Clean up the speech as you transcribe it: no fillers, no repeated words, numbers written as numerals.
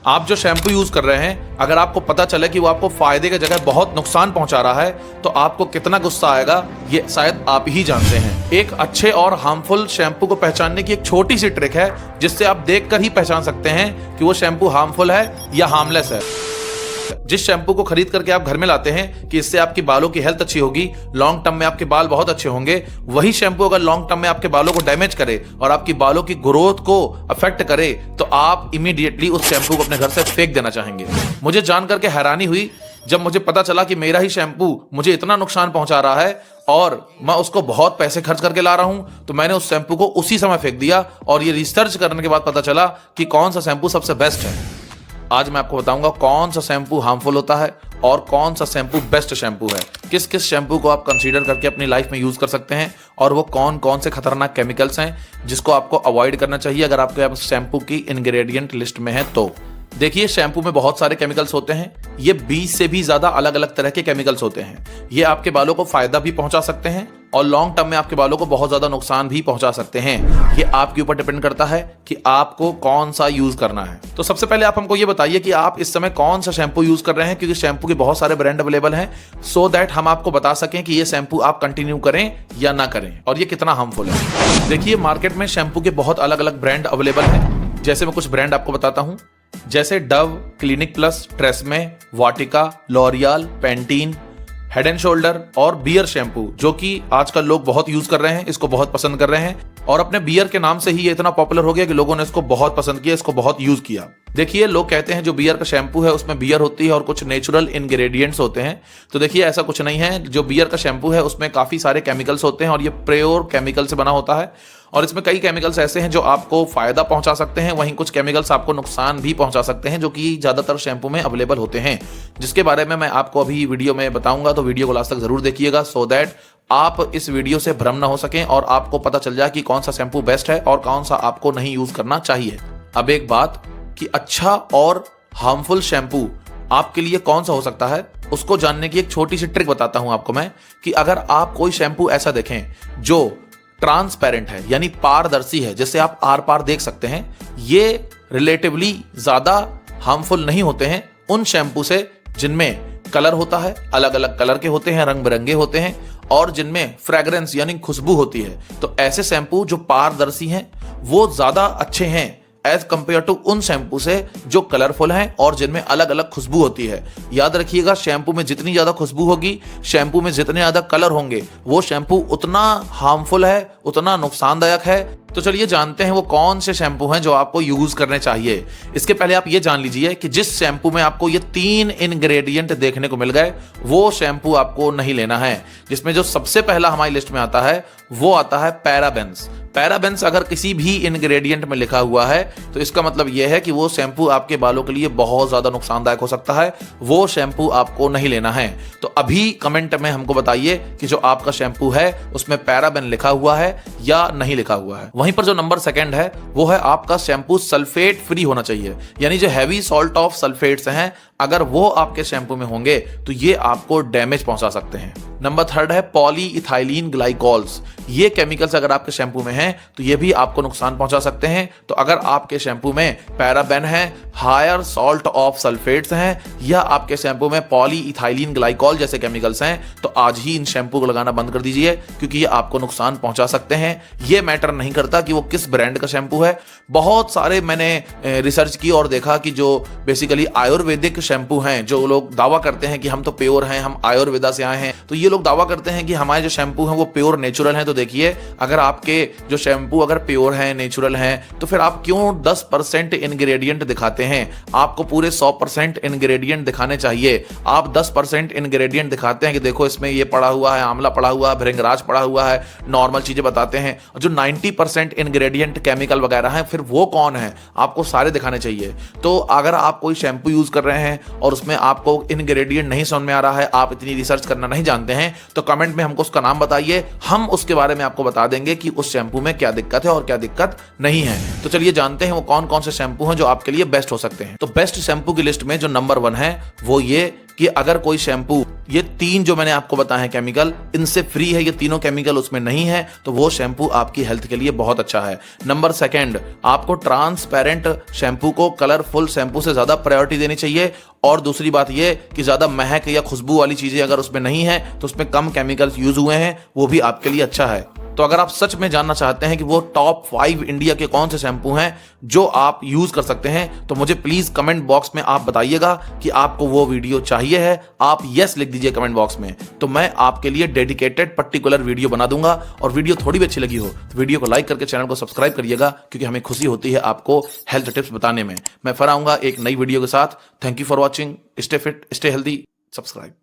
आप जो shampoo use कर रहे हैं, अगर आपको पता चले कि वो आपको फायदे की जगह बहुत नुकसान पहुंचा रहा है, तो आपको कितना गुस्सा आएगा ये शायद आप ही जानते हैं। एक अच्छे और हार्मफुल शैम्पू को पहचानने की एक छोटी सी ट्रिक है, जिससे आप देखकर ही पहचान सकते हैं कि वो शैम्पू हार्मफुल है या हार्मलेस है। जिस शैम्पू को खरीद करके आप घर में लाते हैं कि इससे आपकी बालों की हेल्थ अच्छी होगी, लॉन्ग टर्म में आपके बाल बहुत अच्छे होंगे, वही शैम्पू अगर लॉन्ग टर्म में आपके बालों को डैमेज करे और आपकी बालों की ग्रोथ को अफेक्ट करे, तो आप इमीडिएटली उस शैम्पू को अपने घर से फेंक देना चाहेंगे। मुझे जान करके हैरानी हुई जब मुझे पता चला कि मेरा ही शैम्पू मुझे इतना नुकसान पहुंचा रहा है और मैं उसको बहुत पैसे खर्च करके ला रहा हूं, तो मैंने उस शैम्पू को उसी समय फेंक दिया। और ये रिसर्च करने के बाद पता चला कि कौन सा शैम्पू सबसे बेस्ट है। आज मैं आपको बताऊंगा कौन सा शैम्पू हार्मफुल होता है और कौन सा शैम्पू बेस्ट शैम्पू है। किस किस शैम्पू को आप कंसीडर करके अपनी लाइफ में यूज कर सकते हैं और वो कौन कौन से खतरनाक केमिकल्स हैं जिसको आपको अवॉइड करना चाहिए अगर आपके शैम्पू की इंग्रेडिएंट लिस्ट में है। तो देखिए, शैम्पू में बहुत सारे केमिकल्स होते हैं। ये 20 से भी ज्यादा अलग अलग तरह के केमिकल्स होते हैं। ये आपके बालों को फायदा भी पहुंचा सकते हैं और लॉन्ग टर्म में आपके बालों को बहुत ज्यादा नुकसान भी पहुंचा सकते हैं। ये आपके ऊपर डिपेंड करता है कि आपको कौन सा यूज करना है। तो सबसे पहले आप हमको ये बताइए कि आप इस समय कौन सा शैम्पू यूज कर रहे हैं, क्योंकि शैम्पू के बहुत सारे ब्रांड अवेलेबल हैं, सो दैट हम आपको बता सकें कि ये शैम्पू आप कंटिन्यू करें या ना करें और ये कितना हार्मफुल है। देखिए, मार्केट में शैम्पू के बहुत अलग अलग ब्रांड अवेलेबल हैं। जैसे मैं कुछ ब्रांड आपको बताता हूं, जैसे Dove, Clinic Plus, Tresemme, Vatika, L'Oreal, Pantene, Head and Shoulder और बियर शैम्पू, जो कि आजकल लोग बहुत यूज कर रहे हैं, इसको बहुत पसंद कर रहे हैं और अपने बियर के नाम से ही ये इतना पॉपुलर हो गया कि लोगों ने इसको बहुत पसंद किया, इसको बहुत यूज किया। देखिए, लोग कहते हैं जो बियर का शैम्पू है उसमें बियर होती है और कुछ नेचुरल इंग्रेडिएंट्स होते हैं। तो देखिए, ऐसा कुछ नहीं है। जो बियर का शैम्पू है उसमें काफी सारे केमिकल्स होते हैं और ये प्योर केमिकल से बना होता है और इसमें कई केमिकल्स ऐसे हैं जो आपको फायदा पहुंचा सकते हैं, वहीं कुछ केमिकल्स आपको नुकसान भी पहुंचा सकते हैं, जो कि ज्यादातर शैम्पू में अवेलेबल होते हैं, जिसके बारे में मैं आपको अभी वीडियो में बताऊंगा। तो वीडियो को लास्ट तक जरूर देखिएगा, सो दैट आप इस वीडियो से भ्रम ना हो सकें और आपको पता चल जाए कि कौन सा शैम्पू बेस्ट है और कौन सा आपको नहीं यूज करना चाहिए। अब एक बात कि अच्छा और हार्मफुल शैम्पू आपके लिए कौन सा हो सकता है, उसको जानने की एक छोटी सी ट्रिक बताता हूं आपको मैं, कि अगर आप कोई शैम्पू ऐसा देखें जो ट्रांसपेरेंट है, यानी पारदर्शी है, जिससे आप आर पार देख सकते हैं, ये रिलेटिवली ज्यादा हार्मफुल नहीं होते हैं उन शैम्पू से जिनमें कलर होता है, अलग अलग कलर के होते हैं, रंग बिरंगे होते हैं और जिनमें फ्रेग्रेंस यानी खुशबू होती है। तो ऐसे शैम्पू जो पारदर्शी हैं वो ज्यादा अच्छे हैं एज कंपेयर टू उन शैम्पू से जो कलरफुल हैं और जिनमें अलग अलग खुशबू होती है। याद रखिएगा, शैम्पू में जितनी ज्यादा खुशबू होगी, शैम्पू में जितने ज्यादा कलर होंगे, वो शैम्पू उतना हार्मफुल है, उतना नुकसानदायक है। तो चलिए जानते हैं वो कौन से शैम्पू हैं जो आपको यूज करने चाहिए। इसके पहले आप ये जान लीजिए कि जिस शैम्पू में आपको ये 3 इंग्रेडिएंट देखने को मिल गए, वो शैम्पू आपको नहीं लेना है। जिसमें जो सबसे पहला हमारी लिस्ट में आता है वो आता है पैराबेन्स। पैराबेन्स अगर किसी भी इंग्रेडिएंट में लिखा हुआ है तो इसका मतलब यह है कि वो शैम्पू आपके बालों के लिए बहुत ज्यादा नुकसानदायक हो सकता है, वो शैम्पू आपको नहीं लेना है। तो अभी कमेंट में हमको बताइए कि जो आपका शैम्पू है उसमें पैराबेन लिखा हुआ है या नहीं लिखा हुआ है। वहीं पर जो नंबर 2 है वो है आपका शैम्पू सल्फेट फ्री होना चाहिए, यानी जो हैवी सॉल्ट ऑफ सल्फेट्स हैं, अगर वो आपके शैम्पू में होंगे तो ये आपको डैमेज पहुंचा सकते हैं। नंबर 3 है पॉलीइथाइलीन ग्लाइकॉल्स। ये केमिकल्स अगर आपके शैम्पू में हैं तो ये भी आपको नुकसान पहुंचा सकते हैं। तो अगर आपके शैम्पू में पैराबेन है, हायर सॉल्ट ऑफ सल्फेट्स हैं या आपके शैम्पू में पॉलीइथाइलीन ग्लाइकॉल जैसे केमिकल्स हैं, तो आज ही इन शैम्पू को लगाना बंद कर दीजिए, क्योंकि ये आपको नुकसान पहुंचा सकते हैं। ये मैटर नहीं करता कि वो किस ब्रांड का शैम्पू है। बहुत सारे मैंने रिसर्च की और देखा कि जो बेसिकली आयुर्वेदिक शैम्पू हैं, जो लोग दावा करते हैं कि हम तो प्योर हैं, हम आयुर्वेदा से आए हैं, तो ये लोग दावा करते हैं कि हमारे जो शैम्पू हैं वो प्योर नेचुरल हैं। तो देखिए, अगर आपके जो शैम्पू अगर प्योर हैं, नेचुरल हैं, तो फिर आप क्यों 10% इंग्रेडिएंट दिखाते हैं? आपको पूरे 100% इंग्रेडिएंट दिखाने चाहिए। आप 10% इंग्रेडिएंट दिखाते हैं कि देखो इसमें ये पड़ा हुआ है, आंवला पड़ा हुआ है, भृंगराज पड़ा हुआ है, नॉर्मल चीजें बताते हैं। और जो 90% इंग्रेडिएंट केमिकल वगैरह हैं, फिर वो कौन है? आपको सारे दिखाने चाहिए। तो अगर आप कोई शैम्पू यूज कर रहे हैं और उसमें आपको इंग्रेडिएंट नहीं समझ में आ रहा है, आप इतनी रिसर्च करना नहीं जानते हैं, तो कमेंट में हमको उसका नाम बताइए, हम उसके बारे में आपको बता देंगे कि उस शैम्पू में क्या दिक्कत है और क्या दिक्कत नहीं है। तो चलिए जानते हैं वो कौन कौन से शैम्पू हैं जो आपके लिए बेस्ट हो सकते हैं। तो बेस्ट शैम्पू की लिस्ट में जो नंबर 1 है वो ये कि अगर कोई शैम्पू, ये 3 जो मैंने आपको बताए हैं केमिकल, इनसे फ्री है, ये तीनों केमिकल उसमें नहीं है, तो वो शैम्पू आपकी हेल्थ के लिए बहुत अच्छा है। नंबर 2, आपको ट्रांसपेरेंट शैम्पू को कलरफुल शैम्पू से ज्यादा प्रायोरिटी देनी चाहिए। और दूसरी बात ये कि ज्यादा महक या खुशबू वाली चीजें अगर उसमें नहीं है तो उसमें कम केमिकल्स यूज हुए हैं, वो भी आपके लिए अच्छा है। तो अगर आप सच में जानना चाहते हैं कि वो टॉप 5 इंडिया के कौन से शैम्पू हैं जो आप यूज कर सकते हैं, तो मुझे प्लीज कमेंट बॉक्स में आप बताइएगा कि आपको वो वीडियो चाहिए है। आप यस लिख दीजिए कमेंट बॉक्स में, तो मैं आपके लिए डेडिकेटेड पर्टिकुलर वीडियो बना दूंगा। और वीडियो थोड़ी भी अच्छी लगी हो तो वीडियो को लाइक करके चैनल को सब्सक्राइब करिएगा, क्योंकि हमें खुशी होती है आपको हेल्थ टिप्स बताने में। मैं फिर आऊंगा एक नई वीडियो के साथ। Thank you for watching. Stay fit, stay healthy, subscribe.